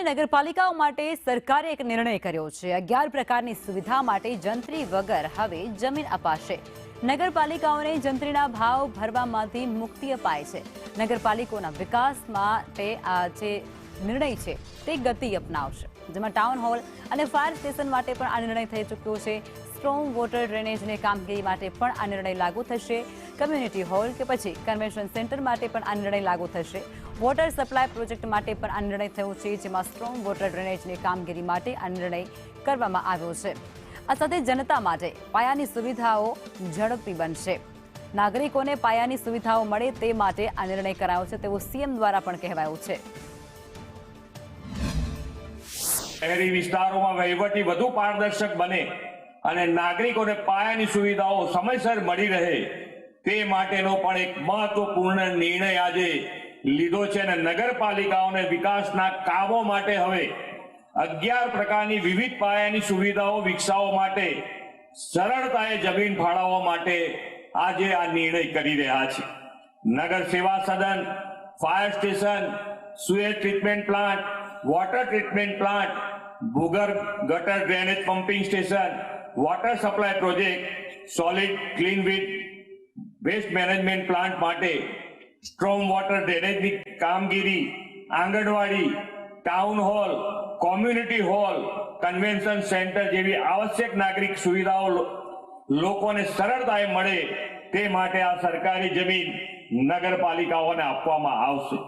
નગરપાલિકાઓ માટે સરકારે એક નિર્ણય કર્યો છે। 11 પ્રકારની સુવિધા માટે જંત્રી વગર હવે જમીન અપાશે। નગરપાલિકાઓને જંત્રીના ભાવ ભરવામાંથી મુક્તિ અપાય છે। નગરપાલિકાઓના વિકાસ માટે આ જે નિર્ણય છે તે ગતિ અપનાવશે, જેમાં ટાઉન હોલ અને ફાયર સ્ટેશન માટે પણ આ નિર્ણય થઈ ચૂક્યો છે। સ્ટ્રોંગ વોટર ડ્રેનેજની કામગીરી માટે પણ આ નિર્ણય લાગુ થશે। કમ્યુનિટી હોલ કે પછી કન્વેન્શન સેન્ટર માટે પણ આ નિર્ણય લાગુ થશે। વોટર સપ્લાય પ્રોજેક્ટ માટે પણ આ નિર્ણય થયો છે, જેમાં સ્ટ્રોંગ વોટર ડ્રેનેજની કામગીરી માટે આ નિર્ણય કરવામાં આવ્યો છે। આ સાથે જનતા માટે પાયાની સુવિધાઓ ઝડપી બનશે। નાગરિકોને પાયાની સુવિધાઓ મળે તે માટે આ નિર્ણય કરાયો છે તેવું સીએમ દ્વારા પણ કહેવાયું છે। શહેરી વિસ્તારોમાં વહીવટી વધુ પારદર્શક બને અને નાગરિકોને પાયાની સુવિધાઓ સમયસર મળી રહે તે માટેનો પણ એક મહત્વપૂર્ણ નિર્ણય આજે લીધો છે અને નગરપાલિકાઓને વિકાસના કામો માટે હવે 11 પ્રકારની વિવિધ પાયાની સુવિધાઓ વિકસાવવા માટે સરળતાએ જમીન ફાળવવા માટે આજે આ નિર્ણય કરી રહ્યા છે। નગર સેવા સદન, fire station, sewage treatment plant, water treatment plant, ભૂગર્ભ ગટર drainage pumping station, water supply project, solid clean waste management plant માટે સ્ટ્રોંગ વોટર ડ્રેનેજની કામગીરી, anganwadi, town hall, community hall, convention centre જેવી આવશ્યક નાગરિક સુવિધાઓ લોકોને સરળતાએ મળે તે માટે આ સરકારી જમીન નગરપાલિકાઓને આપવામાં આવશે।